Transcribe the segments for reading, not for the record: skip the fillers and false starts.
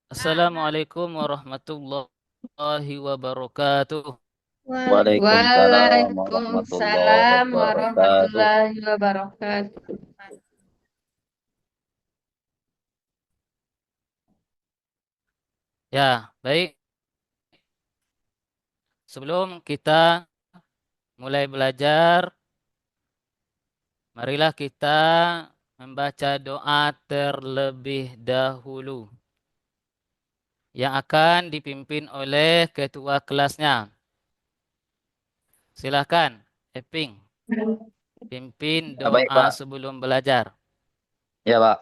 Assalamualaikum warahmatullahi wabarakatuh. Waalaikumsalam warahmatullahi Waalaikumsalam wabarakatuh. warahmatullahi wabarakatuh. Ya, baik. Sebelum kita mulai belajar, marilah kita membaca doa terlebih dahulu yang akan dipimpin oleh ketua kelasnya. Silakan, Eping, pimpin Ya, baik, doa Pak. sebelum belajar. Ya, Pak.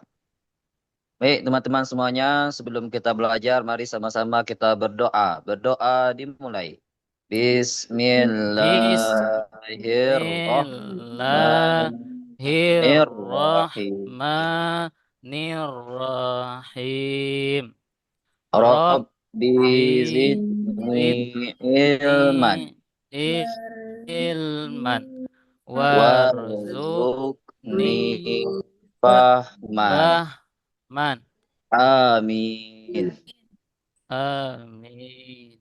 Baik, teman-teman semuanya, sebelum kita belajar, mari sama-sama kita berdoa. Berdoa dimulai. Bismillahirrahmanirrahim. Bismillahirrahmanirrahim. Rabbi Rabbi zidni ilman zidni ilman warzuqni warzuqni fahman. fahman. Amin. Amin.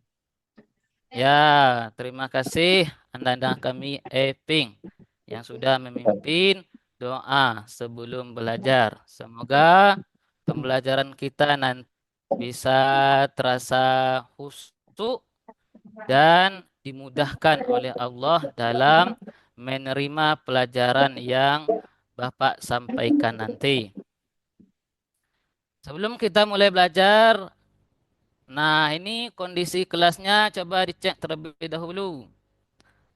Ya, terima kasih Anda kami Eping yang sudah memimpin doa sebelum belajar. Semoga pembelajaran kita nanti bisa terasa khusyuk dan dimudahkan oleh Allah dalam menerima pelajaran yang Bapak sampaikan nanti. Sebelum kita mulai belajar, nah ini kondisi kelasnya coba dicek terlebih dahulu.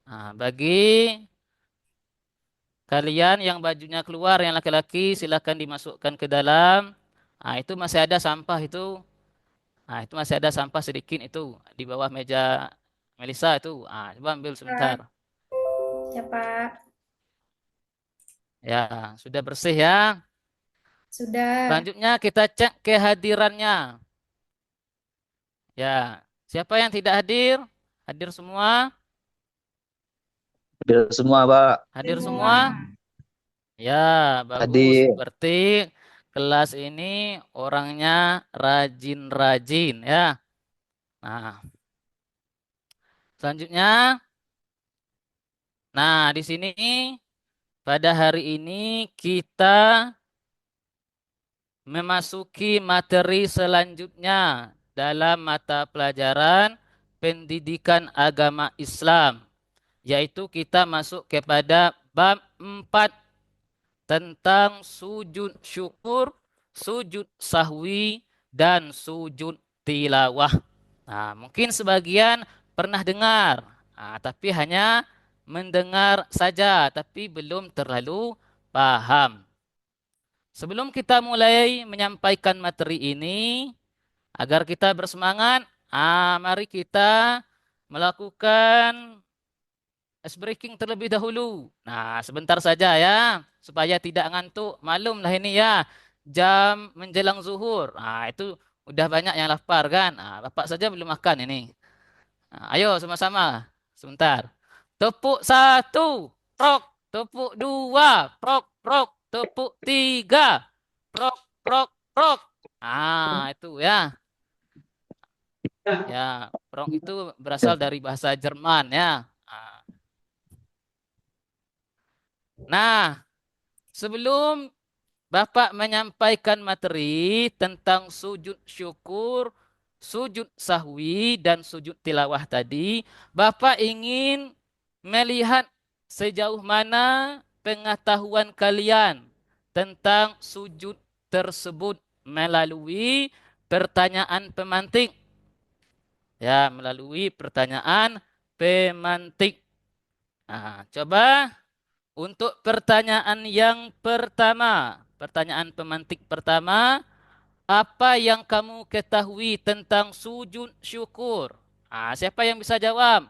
Nah, bagi kalian yang bajunya keluar, yang laki-laki silakan dimasukkan ke dalam. Nah, itu masih ada sampah itu. Nah, itu masih ada sampah sedikit itu di bawah meja Melisa itu. Ah, coba ambil sebentar. Pak, ya Pak, Ya, sudah bersih ya. sudah. Selanjutnya kita cek kehadirannya. Ya, siapa yang tidak hadir? Hadir semua? Hadir semua, Pak. Hadir Semua. semua? Ya, bagus. Hadir. Berarti kelas ini orangnya rajin-rajin ya. Nah, selanjutnya, nah di sini pada hari ini kita memasuki materi selanjutnya dalam mata pelajaran pendidikan agama Islam, yaitu kita masuk kepada bab 4 tentang sujud syukur, sujud sahwi, dan sujud tilawah. Nah, mungkin sebagian pernah dengar, tapi hanya mendengar saja, tapi belum terlalu paham. Sebelum kita mulai menyampaikan materi ini, agar kita bersemangat, mari kita melakukan ice breaking terlebih dahulu. Nah, sebentar saja ya, supaya tidak ngantuk. Malumlah ini ya, jam menjelang zuhur. Nah, itu udah banyak yang lapar kan. Nah, Bapak saja belum makan ini. Nah, ayo sama-sama. Sebentar. Tepuk satu, prok. Tepuk dua, prok, prok. Tepuk tiga, prok, prok, prok. Itu ya. Ya, prok itu berasal dari bahasa Jerman ya. Nah, sebelum Bapak menyampaikan materi tentang sujud syukur, sujud sahwi, dan sujud tilawah tadi, Bapak ingin melihat sejauh mana pengetahuan kalian tentang sujud tersebut melalui pertanyaan pemantik. Ya, melalui pertanyaan pemantik. Nah, coba untuk pertanyaan yang pertama, pertanyaan pemantik pertama, apa yang kamu ketahui tentang sujud syukur? Siapa yang bisa jawab?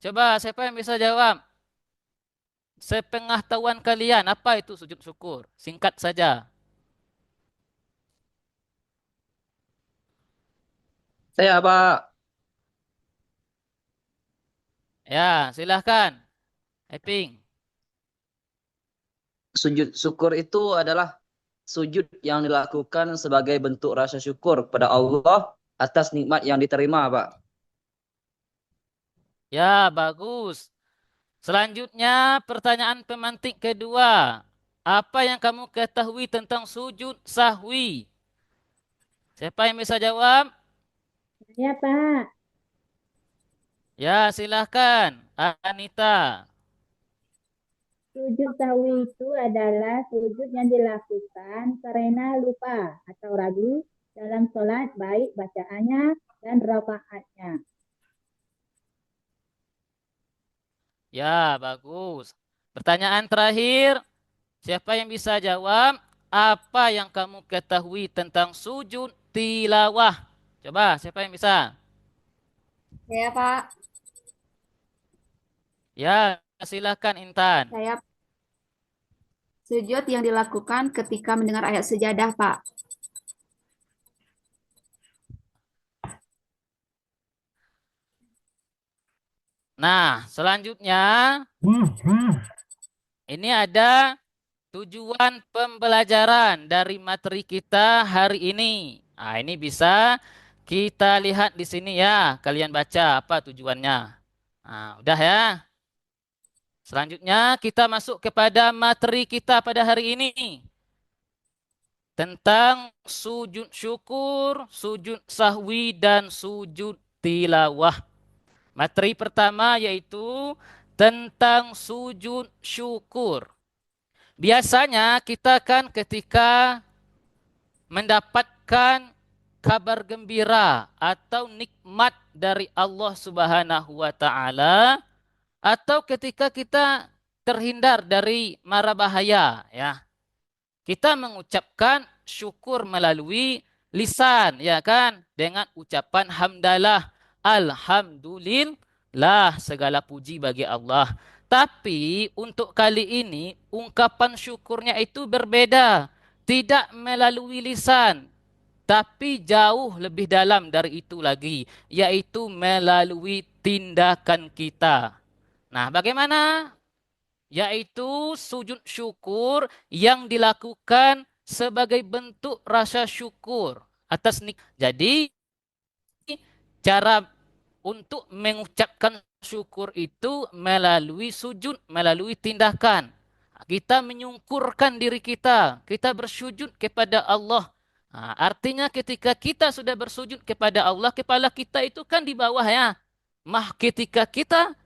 Coba, siapa yang bisa jawab? Sepengetahuan kalian, apa itu sujud syukur? Singkat saja. Saya, Pak. Ya, silahkan. Eping. Sujud syukur itu adalah sujud yang dilakukan sebagai bentuk rasa syukur kepada Allah atas nikmat yang diterima, Pak. Ya, bagus. Selanjutnya, pertanyaan pemantik kedua. Apa yang kamu ketahui tentang sujud sahwi? Siapa yang bisa jawab? Ya, Pak. Ya, silahkan. Anita. Sujud sahwi itu adalah sujud yang dilakukan karena lupa atau ragu dalam sholat, baik bacaannya dan rakaatnya. Ya, bagus. Pertanyaan terakhir. Siapa yang bisa jawab? Apa yang kamu ketahui tentang sujud tilawah? Coba, siapa yang bisa? Ya, Pak. Ya, silahkan Intan. Saya sujud yang dilakukan ketika mendengar ayat sejadah, Pak. Nah, selanjutnya ini ada tujuan pembelajaran dari materi kita hari ini. Nah, ini bisa kita lihat di sini ya. Kalian baca apa tujuannya. Nah, udah ya. Selanjutnya kita masuk kepada materi kita pada hari ini. Tentang sujud syukur, sujud sahwi, dan sujud tilawah. Materi pertama yaitu tentang sujud syukur. Biasanya kita kan ketika mendapatkan kabar gembira atau nikmat dari Allah Subhanahu wa taala atau ketika kita terhindar dari mara bahaya ya. Kita mengucapkan syukur melalui lisan ya kan dengan ucapan hamdalah, alhamdulillah, segala puji bagi Allah. Tapi untuk kali ini ungkapan syukurnya itu berbeda, tidak melalui lisan, tapi jauh lebih dalam dari itu lagi, yaitu melalui tindakan kita. Nah, bagaimana? Yaitu sujud syukur yang dilakukan sebagai bentuk rasa syukur atas nikmat. Jadi cara untuk mengucapkan syukur itu melalui sujud, melalui tindakan. Kita menyungkurkan diri kita bersujud kepada Allah. Nah, artinya ketika kita sudah bersujud kepada Allah, kepala kita itu kan di bawah ya. Ketika kita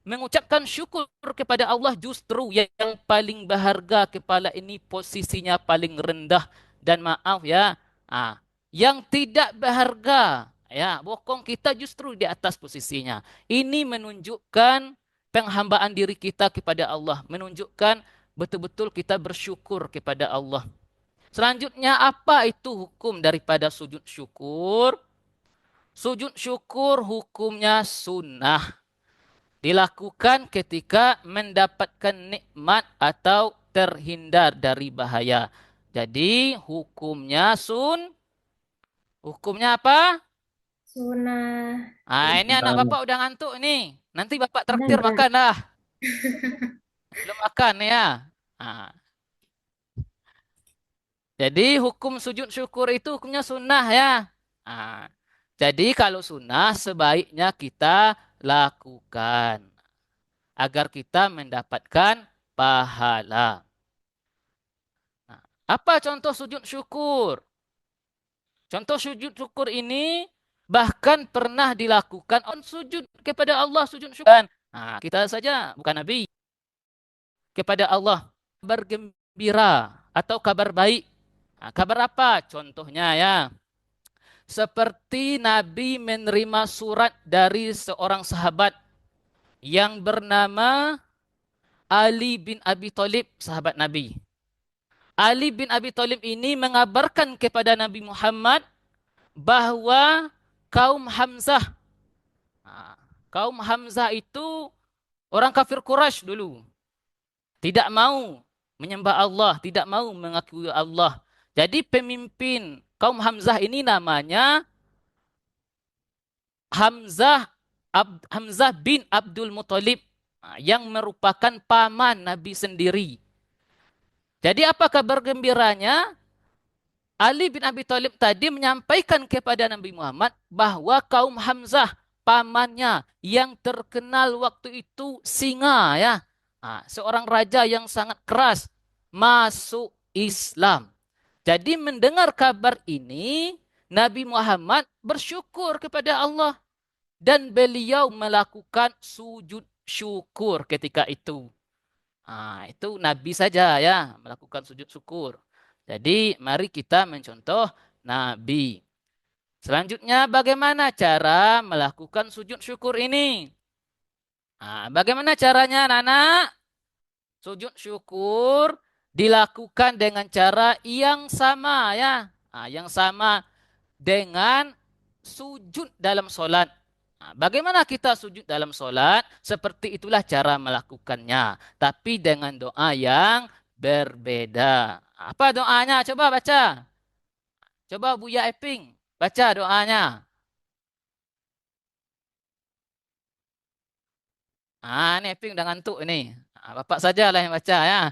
mengucapkan syukur kepada Allah justru yang paling berharga, kepala ini posisinya paling rendah, dan maaf ya, yang tidak berharga ya, bokong kita justru di atas posisinya. Ini menunjukkan penghambaan diri kita kepada Allah, menunjukkan betul-betul kita bersyukur kepada Allah. Selanjutnya, apa itu hukum daripada sujud syukur? Sujud syukur hukumnya sunnah, dilakukan ketika mendapatkan nikmat atau terhindar dari bahaya. Jadi hukumnya apa? Sunnah. Ini anak bapak udah ngantuk nih. Nanti bapak traktir Enggak. makan dah. Belum makan ya. Nah, jadi hukum sujud syukur itu hukumnya sunnah ya. Nah, jadi kalau sunnah sebaiknya kita lakukan agar kita mendapatkan pahala. Nah, apa contoh sujud syukur? Contoh sujud syukur ini bahkan pernah dilakukan on sujud kepada Allah, sujud syukur. Nah, kita saja bukan Nabi. Kepada Allah bergembira atau kabar baik. Nah, kabar apa? Contohnya ya. Seperti Nabi menerima surat dari seorang sahabat yang bernama Ali bin Abi Thalib, sahabat Nabi. Ali bin Abi Thalib ini mengabarkan kepada Nabi Muhammad bahwa kaum Hamzah, kaum Hamzah itu orang kafir Quraisy dulu, tidak mau menyembah Allah, tidak mau mengakui Allah. Jadi pemimpin kaum Hamzah ini namanya Hamzah bin Abdul Muthalib, yang merupakan paman Nabi sendiri. Jadi apa kabar gembiranya? Ali bin Abi Thalib tadi menyampaikan kepada Nabi Muhammad bahwa kaum Hamzah, pamannya yang terkenal waktu itu singa ya. Seorang raja yang sangat keras masuk Islam. Jadi mendengar kabar ini, Nabi Muhammad bersyukur kepada Allah dan beliau melakukan sujud syukur ketika itu. Itu Nabi saja ya melakukan sujud syukur. Jadi mari kita mencontoh Nabi. Selanjutnya bagaimana cara melakukan sujud syukur ini? Bagaimana caranya anak-anak? Sujud syukur dilakukan dengan cara yang sama ya. Yang sama dengan sujud dalam solat. Bagaimana kita sujud dalam solat? Seperti itulah cara melakukannya. Tapi dengan doa yang berbeda. Apa doanya? Coba baca. Coba Buya Eping. Baca doanya. Ini Eping udah ngantuk ini. Bapak sajalah yang baca ya.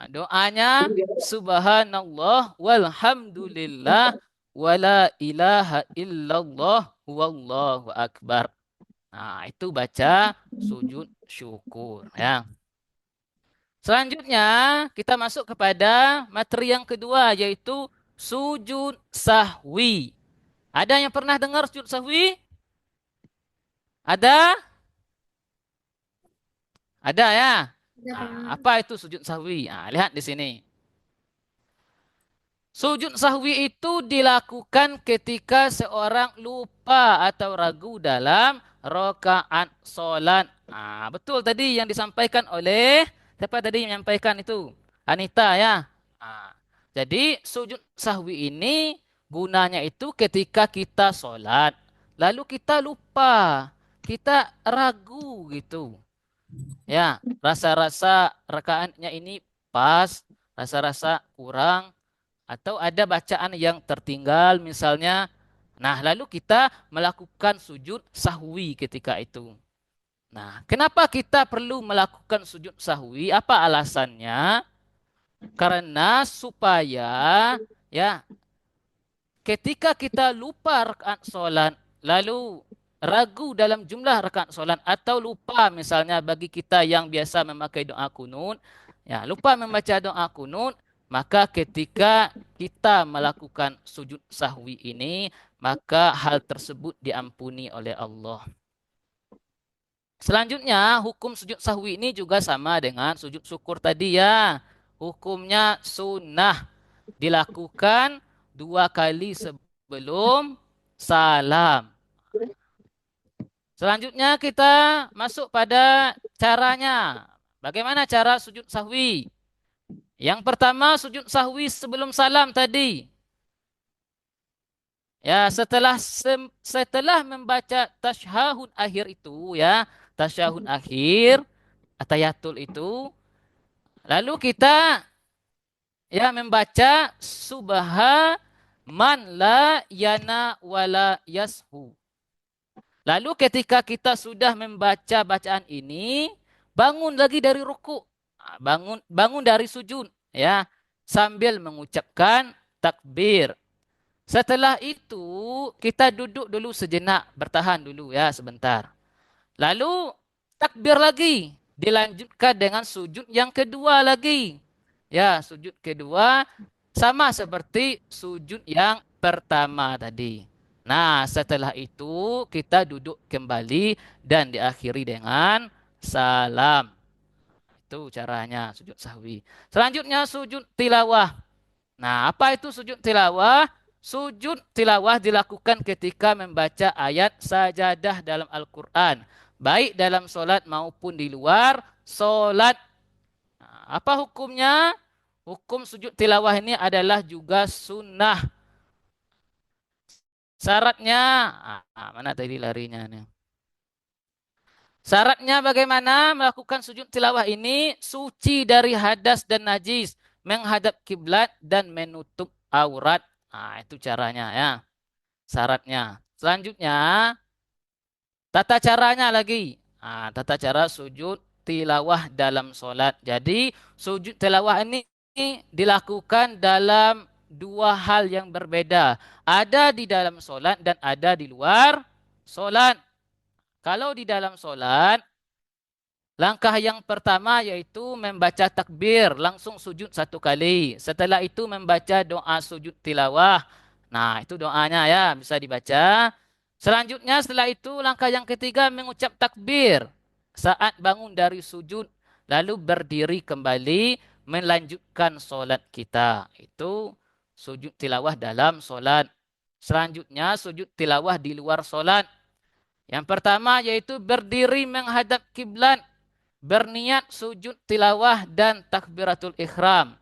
Doanya subhanallah walhamdulillah wala ilaha illallah wallahu akbar. Itu baca sujud syukur ya. Selanjutnya kita masuk kepada materi yang kedua yaitu sujud sahwi. Ada yang pernah dengar sujud sahwi? Ada? Ada ya? Ya, Pak. Apa itu sujud sahwi? Lihat di sini. Sujud sahwi itu dilakukan ketika seorang lupa atau ragu dalam rakaat solat. Betul tadi yang disampaikan oleh siapa tadi yang menyampaikan itu? Anita ya. Jadi sujud sahwi ini gunanya itu ketika kita solat. Lalu kita lupa. Kita ragu gitu. Ya, rasa-rasa rakaatnya ini pas, rasa-rasa kurang atau ada bacaan yang tertinggal misalnya. Nah, lalu kita melakukan sujud sahwi ketika itu. Nah, kenapa kita perlu melakukan sujud sahwi? Apa alasannya? Karena supaya ya ketika kita lupa rakaat solat lalu ragu dalam jumlah rakaat solat atau lupa misalnya bagi kita yang biasa memakai doa kunut, ya lupa membaca doa kunut, maka ketika kita melakukan sujud sahwi ini, maka hal tersebut diampuni oleh Allah. Selanjutnya, hukum sujud sahwi ini juga sama dengan sujud syukur tadi ya. Hukumnya sunnah. Dilakukan 2 kali sebelum salam. Selanjutnya kita masuk pada caranya. Bagaimana cara sujud sahwi? Yang pertama sujud sahwi sebelum salam tadi. Ya, setelah membaca tasyahud akhir itu ya, tasyahud akhir, atayatul itu, lalu kita ya membaca subhan la yana wala yashu. Lalu ketika kita sudah membaca bacaan ini, bangun lagi dari ruku, bangun dari sujud ya, sambil mengucapkan takbir. Setelah itu kita duduk dulu sejenak, bertahan dulu ya sebentar. Lalu takbir lagi, dilanjutkan dengan sujud yang kedua lagi. Ya, sujud kedua sama seperti sujud yang pertama tadi. Nah, setelah itu kita duduk kembali dan diakhiri dengan salam. Itu caranya sujud sahwi. Selanjutnya sujud tilawah. Nah, apa itu sujud tilawah? Sujud tilawah dilakukan ketika membaca ayat sajadah dalam Al-Quran. Baik dalam solat maupun di luar solat. Nah, apa hukumnya? Hukum sujud tilawah ini adalah juga sunnah. Syaratnya, mana tadi larinya nih? Syaratnya bagaimana melakukan sujud tilawah ini? Suci dari hadas dan najis, menghadap kiblat dan menutup aurat. Itu caranya ya. Syaratnya. Selanjutnya, tata caranya lagi. Tata cara sujud tilawah dalam solat. Jadi, sujud tilawah ini dilakukan dalam dua hal yang berbeda. Ada di dalam solat dan ada di luar solat. Kalau di dalam solat, langkah yang pertama yaitu membaca takbir, langsung sujud satu kali. Setelah itu membaca doa sujud tilawah. Nah, itu doanya ya, bisa dibaca. Selanjutnya setelah itu langkah yang ketiga mengucap takbir saat bangun dari sujud. Lalu berdiri kembali melanjutkan solat kita. Itu sujud tilawah dalam solat. Selanjutnya sujud tilawah di luar solat. Yang pertama yaitu berdiri menghadap kiblat, berniat sujud tilawah dan takbiratul ikhram.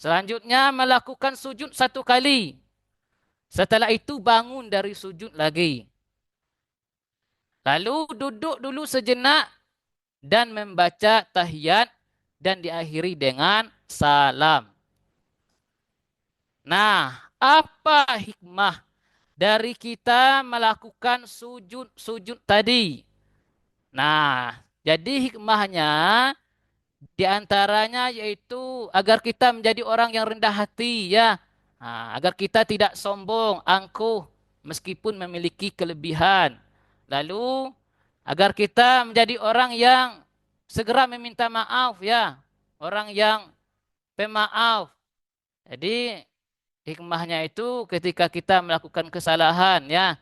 Selanjutnya melakukan sujud satu kali. Setelah itu bangun dari sujud lagi. Lalu duduk dulu sejenak dan membaca tahiyat dan diakhiri dengan salam. Nah, apa hikmah dari kita melakukan sujud tadi? Nah, jadi hikmahnya di antaranya yaitu agar kita menjadi orang yang rendah hati ya. Agar kita tidak sombong, angkuh meskipun memiliki kelebihan. Lalu agar kita menjadi orang yang segera meminta maaf ya. Orang yang pemaaf. Jadi hikmahnya itu ketika kita melakukan kesalahan ya.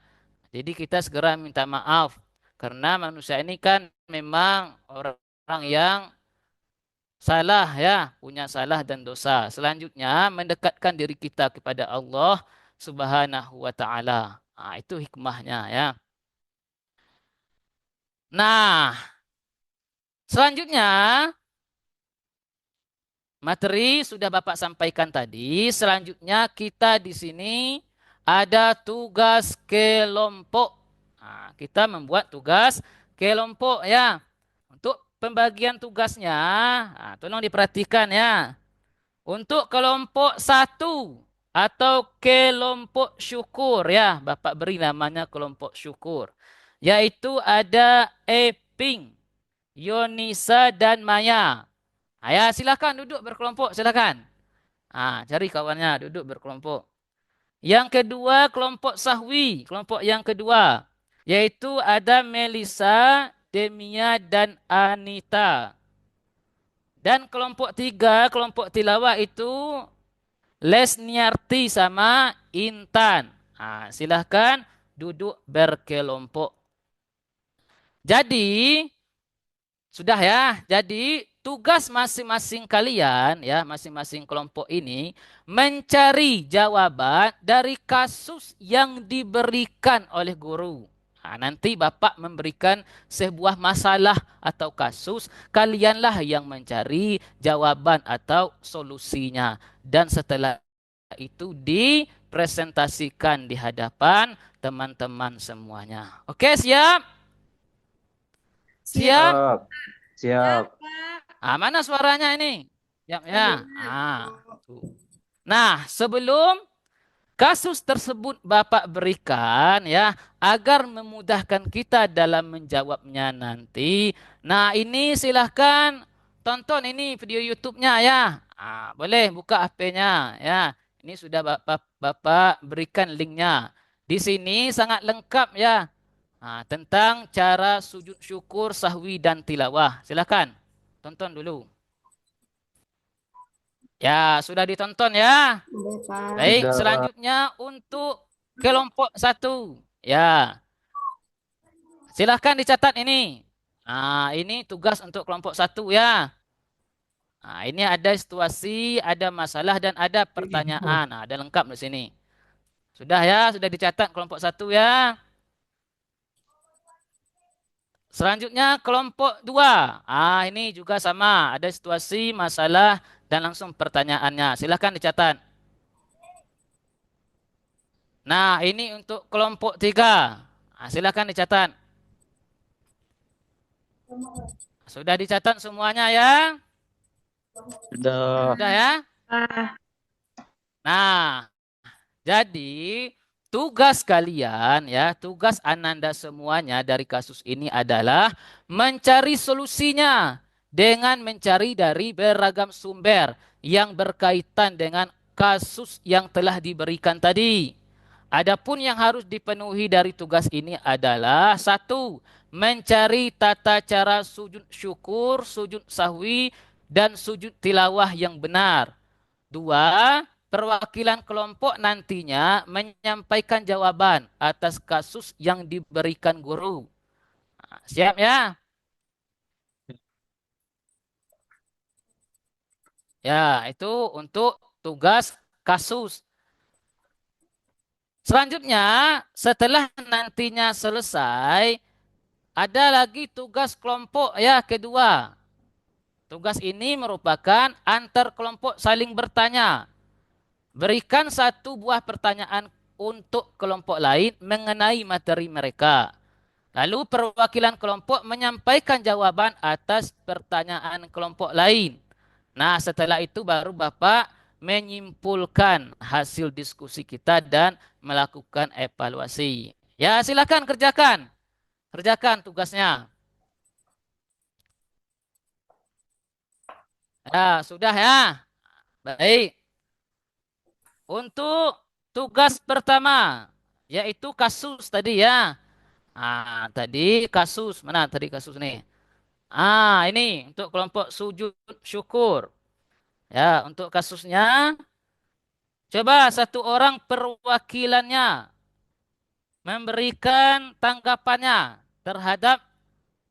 Jadi kita segera minta maaf. Karena manusia ini kan memang orang yang salah ya, punya salah dan dosa. Selanjutnya mendekatkan diri kita kepada Allah Subhanahu wa taala. Nah, itu hikmahnya ya. Nah, selanjutnya materi sudah Bapak sampaikan tadi. Selanjutnya kita di sini ada tugas kelompok. Nah, kita membuat tugas kelompok ya. Untuk pembagian tugasnya, nah, tolong diperhatikan ya. Untuk kelompok satu atau kelompok syukur ya, Bapak beri namanya kelompok syukur. Yaitu ada Eping, Yonisa dan Maya. Ya, silakan duduk berkelompok, silakan. Cari kawannya duduk berkelompok. Yang kedua kelompok sahwi, kelompok yang kedua yaitu ada Melisa, Demia dan Anita. Dan kelompok tiga, kelompok tilawah itu Lesniarti sama Intan. Silahkan duduk berkelompok. Jadi, sudah ya. Jadi, tugas masing-masing kalian, ya, masing-masing kelompok ini, mencari jawaban dari kasus yang diberikan oleh guru. Nanti Bapak memberikan sebuah masalah atau kasus, kalianlah yang mencari jawaban atau solusinya. Dan setelah itu dipresentasikan di hadapan teman-teman semuanya. Oke, siap? Siap? Siap. Mana suaranya ini? Siap ya. Tuh. Nah, sebelum kasus tersebut Bapak berikan ya, agar memudahkan kita dalam menjawabnya nanti. Nah, ini silahkan tonton ini video YouTube-nya ya. Boleh buka HP-nya ya. Ini sudah Bapak berikan linknya. Di sini sangat lengkap ya. Tentang cara sujud syukur, sahwi dan tilawah. Silahkan tonton dulu. Ya, sudah ditonton ya. Baik, Sudah. selanjutnya untuk kelompok satu. Ya, silahkan dicatat ini. Ini tugas untuk kelompok satu ya. Ini ada situasi, ada masalah dan ada pertanyaan. Ada lengkap di sini. Sudah ya, sudah dicatat kelompok satu ya. Selanjutnya kelompok dua. Ini juga sama, ada situasi, masalah dan langsung pertanyaannya. Silahkan dicatat. Nah, ini untuk kelompok tiga. Silahkan dicatat. Sudah dicatat semuanya ya? Sudah. Sudah ya? Nah, jadi tugas kalian ya, tugas Ananda semuanya dari kasus ini adalah mencari solusinya dengan mencari dari beragam sumber. yang berkaitan dengan kasus yang telah diberikan tadi. Adapun yang harus dipenuhi dari tugas ini adalah satu, mencari tata cara sujud syukur, sujud sahwi, dan sujud tilawah yang benar. Dua, perwakilan kelompok nantinya menyampaikan jawaban atas kasus yang diberikan guru. Siap ya? Ya, itu untuk tugas kasus. Selanjutnya, setelah nantinya selesai, ada lagi tugas kelompok ya kedua. Tugas ini merupakan antar kelompok saling bertanya. Berikan satu buah pertanyaan untuk kelompok lain mengenai materi mereka. Lalu perwakilan kelompok menyampaikan jawaban atas pertanyaan kelompok lain. Nah, setelah itu baru Bapak menyimpulkan hasil diskusi kita dan melakukan evaluasi. Ya, silakan kerjakan. Kerjakan tugasnya. Ya, sudah ya. Baik. Untuk tugas pertama, yaitu kasus tadi ya. Tadi kasus. Mana tadi kasus nih? Ini untuk kelompok sujud syukur. Ya, untuk kasusnya, coba satu orang perwakilannya memberikan tanggapannya terhadap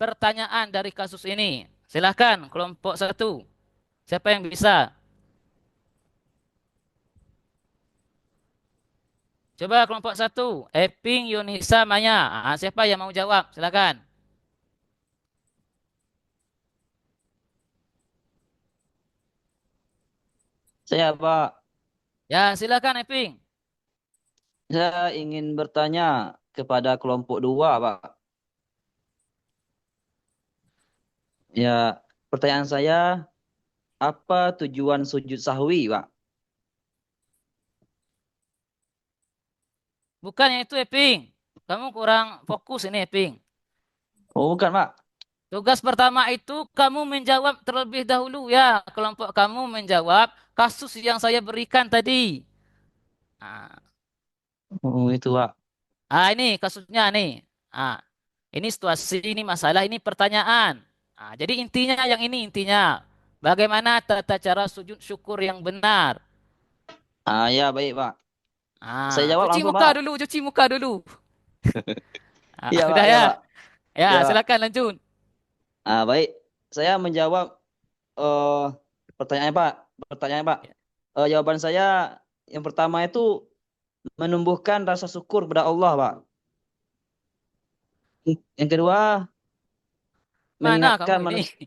pertanyaan dari kasus ini. Silakan kelompok satu. Siapa yang bisa? Coba kelompok satu. Eping, Yunisa, Maya. Siapa yang mau jawab? Silakan. Saya, Pak. Ya, silakan Eping. Saya ingin bertanya kepada kelompok dua, Pak. Ya, pertanyaan saya, apa tujuan sujud sahwi, Pak? Bukannya itu Eping. Kamu kurang fokus ini Eping. Oh, bukan, Pak. Tugas pertama itu kamu menjawab terlebih dahulu ya. Kelompok kamu menjawab kasus yang saya berikan tadi. Ah, Oh, itu, Pak. ini kasusnya nih. Ah, ini situasi, ini masalah, ini pertanyaan. Jadi intinya yang ini intinya. Bagaimana tata cara sujud syukur yang benar? Ya, baik, Pak. Saya jawab Cuci langsung, muka Pak. dulu, cuci muka dulu. Iya, Pak. Sudah Iya, ya? Pak. Ya, Iya, Pak. silakan lanjut. Baik. Saya menjawab eh pertanyaannya, Pak. Pertanyaannya, Pak. Jawaban saya yang pertama itu menumbuhkan rasa syukur kepada Allah, Pak. Yang kedua, Mana mengingatkan kamu ini? manusia.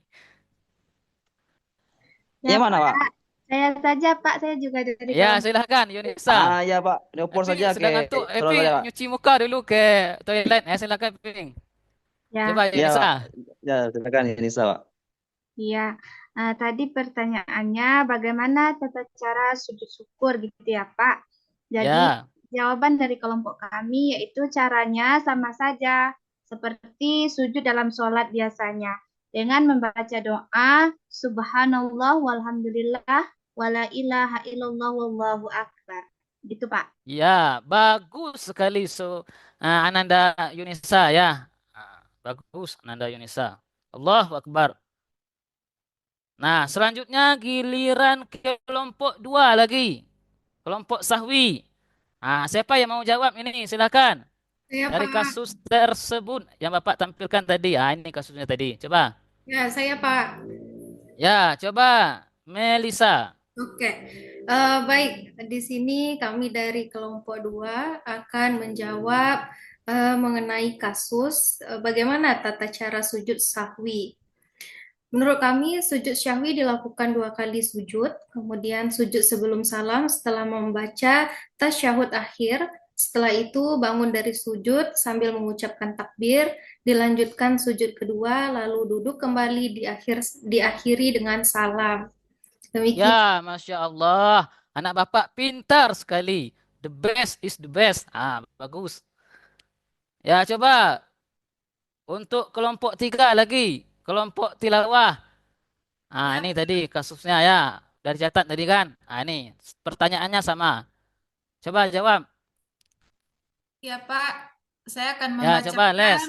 Ya, Yang mana, Pak? Pak. Saya saja, Pak. Saya juga dari Ya, kelompok. silakan Yunisa. Ya, Pak. Diopor Eping saja sedang ke ngantuk. saudara saya, Eping Pak. nyuci muka dulu ke toilet. Ya, silakan Eping. Ya, Coba Iya, Pak. Yunisa. Ya, silakan ini, Pak. iya. Tadi pertanyaannya bagaimana tata cara sujud syukur gitu ya, Pak. Jadi Ya, jawaban dari kelompok kami yaitu caranya sama saja seperti sujud dalam sholat biasanya dengan membaca doa Subhanallah walhamdulillah wala ilaha illallah wallahu akbar. Gitu, Pak. ya, bagus sekali Ananda Yunisa ya. Bagus Ananda Yunisa. Allahu Akbar. Nah, selanjutnya giliran kelompok dua lagi. Kelompok sahwi. Siapa yang mau jawab ini? Silakan. Saya, Dari Pak. kasus tersebut yang Bapak tampilkan tadi. Ini kasusnya tadi. Coba. Ya, saya, Pak. Ya, coba. Melisa. Oke, baik. Di sini kami dari kelompok 2 akan menjawab mengenai kasus bagaimana tata cara sujud sahwi. Menurut kami, sujud syahwi dilakukan 2 kali sujud, kemudian sujud sebelum salam setelah membaca tasyahud akhir. Setelah itu bangun dari sujud sambil mengucapkan takbir, dilanjutkan sujud kedua, lalu duduk kembali diakhiri dengan salam. Demikian. Ya, Masya Allah. Anak Bapak pintar sekali. The best is the best. Bagus. Ya, coba. Untuk kelompok tiga lagi. Kelompok tilawah. Ini tadi kasusnya ya. Dari catat tadi kan? Nah, ini pertanyaannya sama. Coba jawab. Ya, Pak. Saya akan Ya, coba membacakan Les.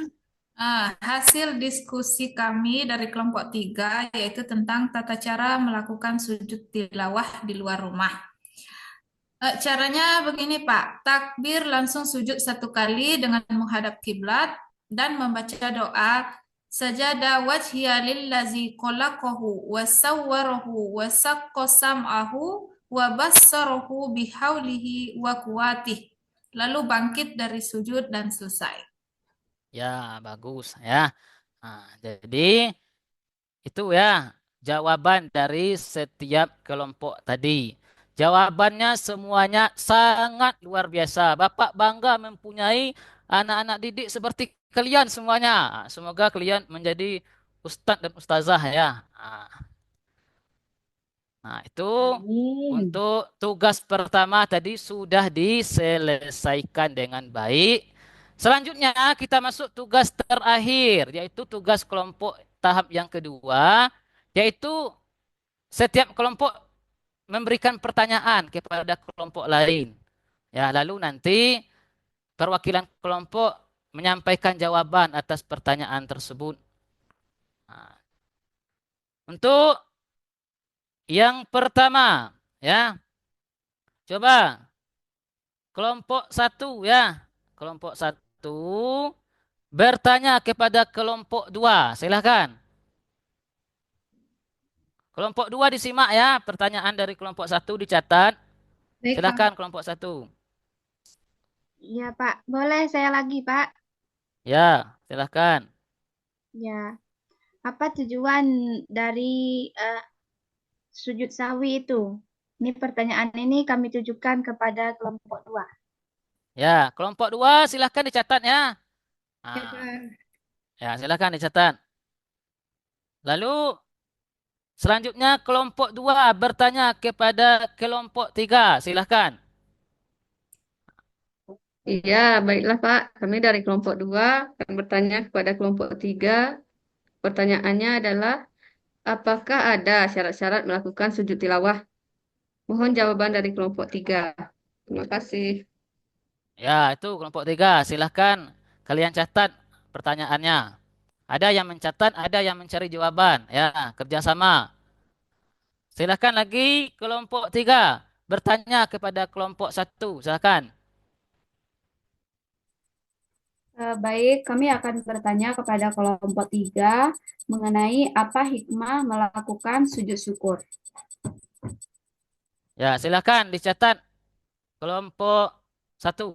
hasil diskusi kami dari kelompok 3, yaitu tentang tata cara melakukan sujud tilawah di luar rumah. Caranya begini, Pak. Takbir langsung sujud 1 kali dengan menghadap kiblat dan membaca doa sajada wajhiya lillazi khalaqahu wa sawwarahu wa saqqa sam'ahu wa bassarahu bihaulihi wa quwatih. Lalu bangkit dari sujud dan selesai. Ya, bagus ya. Nah, jadi itu ya jawaban dari setiap kelompok tadi. Jawabannya semuanya sangat luar biasa. Bapak bangga mempunyai anak-anak didik seperti kalian semuanya. Semoga kalian menjadi ustadz dan ustazah ya. Nah, itu Amin. untuk tugas pertama tadi sudah diselesaikan dengan baik. Selanjutnya kita masuk tugas terakhir, yaitu tugas kelompok tahap yang kedua, yaitu setiap kelompok memberikan pertanyaan kepada kelompok lain. Ya, lalu nanti perwakilan kelompok menyampaikan jawaban atas pertanyaan tersebut. Nah, untuk yang pertama, ya, coba kelompok satu ya, kelompok satu bertanya kepada kelompok dua. Silahkan. Kelompok dua disimak ya, pertanyaan dari kelompok satu dicatat. Baik, Pak. Silahkan kelompok satu. Ya, Pak. Boleh saya lagi, Pak? Ya, silahkan. Ya. Apa tujuan dari sujud sahwi itu? Ini pertanyaan ini kami tujukan kepada kelompok 2. Ya, kelompok dua silahkan dicatat ya. Ya, Nah, Pak. ya, silahkan dicatat. Lalu selanjutnya kelompok dua bertanya kepada kelompok tiga. Silahkan. Iya, baiklah Pak. Kami dari kelompok 2 akan bertanya kepada kelompok 3. Pertanyaannya adalah, apakah ada syarat-syarat melakukan sujud tilawah? Mohon jawaban dari kelompok 3. Terima kasih. Ya, itu kelompok tiga. Silahkan kalian catat pertanyaannya. Ada yang mencatat, ada yang mencari jawaban. Ya, kerjasama. Silahkan lagi kelompok tiga bertanya kepada kelompok satu. Silahkan. Baik, kami akan bertanya kepada kelompok 3 mengenai apa hikmah melakukan sujud syukur. Ya, silahkan dicatat kelompok satu.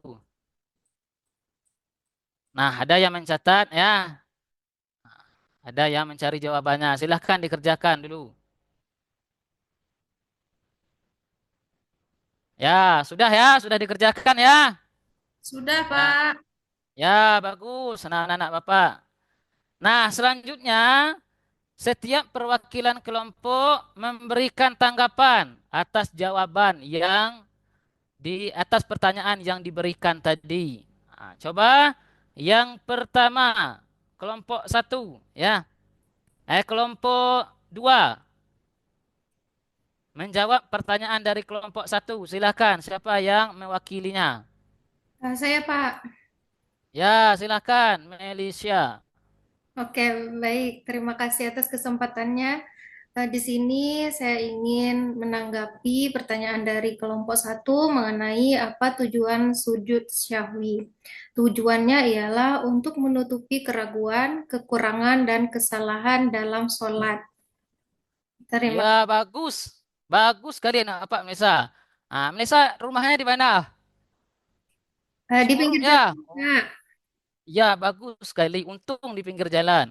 Nah, ada yang mencatat ya. Ada yang mencari jawabannya. Silahkan dikerjakan dulu. Ya, sudah dikerjakan ya. Sudah, Ya, Pak. ya bagus, anak-anak Bapak. Nah, selanjutnya setiap perwakilan kelompok memberikan tanggapan atas jawaban yang di atas pertanyaan yang diberikan tadi. Nah, coba yang pertama, kelompok satu, ya. Kelompok dua menjawab pertanyaan dari kelompok satu. Silakan, siapa yang mewakilinya? Saya, Pak. Ya, silakan, Melisha. Oke, baik. Terima kasih atas kesempatannya. Di sini saya ingin menanggapi pertanyaan dari kelompok satu mengenai apa tujuan sujud syahwi. Tujuannya ialah untuk menutupi keraguan, kekurangan, dan kesalahan dalam sholat. Terima Ya, bagus. Bagus sekali anak Bapak Melisa. Nah, Melisa rumahnya di mana? Di pinggir Ya, jalan, Pak. ya bagus sekali. Untung di pinggir jalan.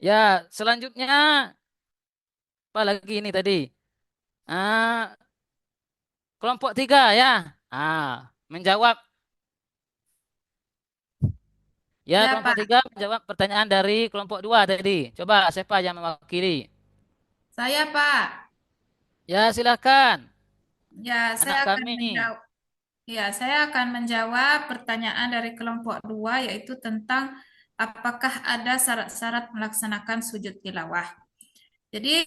Ya, selanjutnya apa lagi ini tadi? Ah, kelompok tiga ya. Menjawab. Ya, Ya, kelompok Pak. tiga menjawab pertanyaan dari kelompok dua tadi. Coba siapa yang mewakili? Saya, Pak. Ya, silakan. Ya, Anak kami. saya akan menjawab pertanyaan dari kelompok 2, yaitu tentang apakah ada syarat-syarat melaksanakan sujud tilawah. Jadi,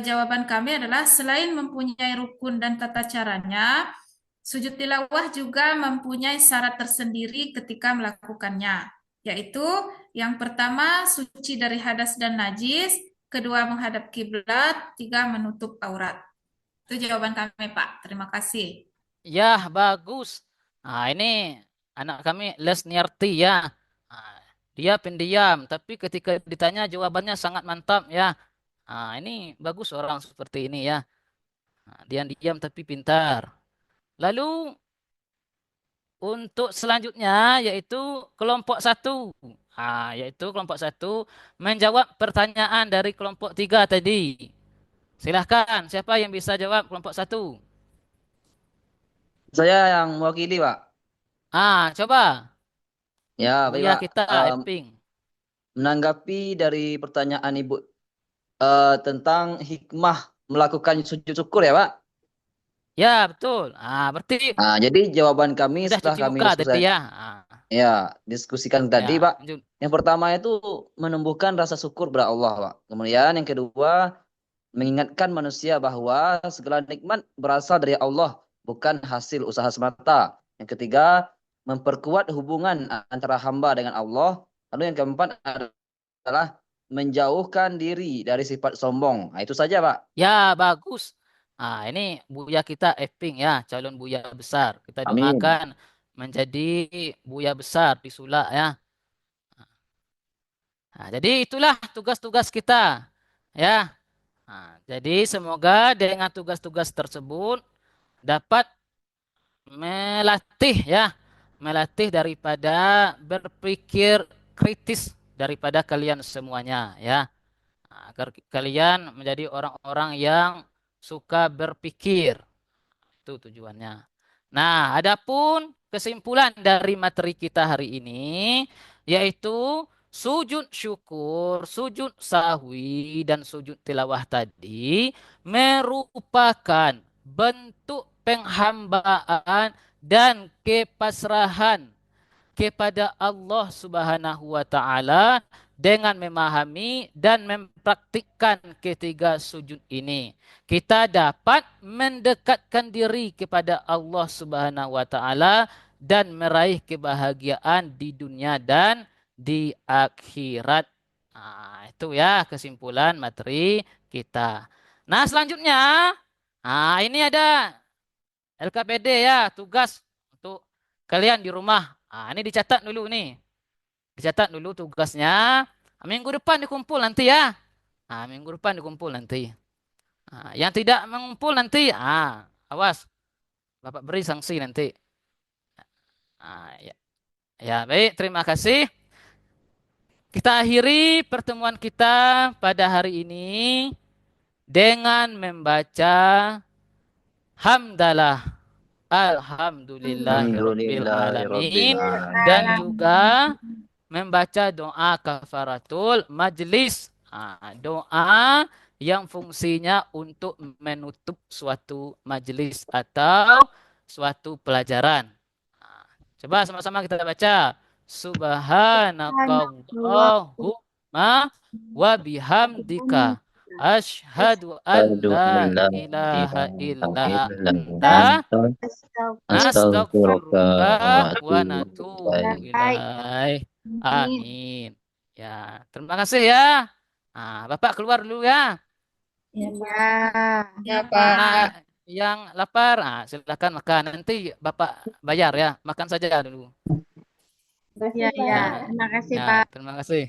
jawaban kami adalah selain mempunyai rukun dan tata caranya, sujud tilawah juga mempunyai syarat tersendiri ketika melakukannya, yaitu yang pertama suci dari hadas dan najis, kedua menghadap kiblat, tiga menutup aurat. Itu jawaban kami, Pak. Terima kasih. Ya, bagus. Nah, ini anak kami Lesniarti ya. Nah, dia pendiam, tapi ketika ditanya jawabannya sangat mantap ya. Nah, ini bagus orang seperti ini ya. Nah, dia diam tapi pintar. Lalu untuk selanjutnya yaitu kelompok satu. Yaitu kelompok satu menjawab pertanyaan dari kelompok tiga tadi. Silahkan, siapa yang bisa jawab kelompok satu? Saya yang mewakili, Pak. Coba. Ya, baik, Buya Pak. kita, Eping. Menanggapi dari pertanyaan Ibu tentang hikmah melakukan sujud syukur ya, Pak. Ya, betul. Berarti Jadi jawaban kami udah setelah cuci kami muka tadi ya. diskusikan tadi, Ya, Pak. Yang pertama itu menumbuhkan rasa syukur kepada Allah, Pak. Kemudian yang kedua, mengingatkan manusia bahwa segala nikmat berasal dari Allah, bukan hasil usaha semata. Yang ketiga, memperkuat hubungan antara hamba dengan Allah. Lalu yang keempat adalah menjauhkan diri dari sifat sombong. Itu saja, Pak. ya bagus. Ini Buya kita Eping ya, calon Buya besar. Kita Amin. doakan menjadi Buya besar di Sulak ya. Jadi itulah tugas-tugas kita ya. Jadi semoga dengan tugas-tugas tersebut dapat melatih daripada berpikir kritis daripada kalian semuanya ya. Agar kalian menjadi orang-orang yang suka berpikir. Itu tujuannya. Nah, adapun kesimpulan dari materi kita hari ini yaitu sujud syukur, sujud sahwi, dan sujud tilawah tadi merupakan bentuk penghambaan dan kepasrahan kepada Allah Subhanahu wa taala dengan memahami dan mempraktikkan ketiga sujud ini. Kita dapat mendekatkan diri kepada Allah Subhanahu wa taala dan meraih kebahagiaan di dunia dan di akhirat. Itu ya kesimpulan materi kita. Nah, selanjutnya ini ada LKPD ya, tugas untuk kalian di rumah. Ini dicatat dulu nih. Dicatat dulu tugasnya. Minggu depan dikumpul nanti ya. Minggu depan dikumpul nanti. Yang tidak mengumpul nanti, awas. Bapak beri sanksi nanti. Ya, baik. Terima kasih. Kita akhiri pertemuan kita pada hari ini dengan membaca hamdalah. Alhamdulillahirabbil alamin, dan juga membaca doa kafaratul majlis. Doa yang fungsinya untuk menutup suatu majlis atau suatu pelajaran. Coba sama-sama kita baca. Subhanakallahumma wa bihamdika asyhadu an la ilaha illa anta nastaghfiruka wa natubu ilaih. Amin. Ya, terima kasih ya. Bapak keluar dulu ya. Ya. Ya, Pak. Nah, yang lapar, silakan makan. Nanti Bapak bayar ya. Makan saja dulu. Terima kasih, Ya, Pak. terima kasih, Ya, Pak. terima kasih.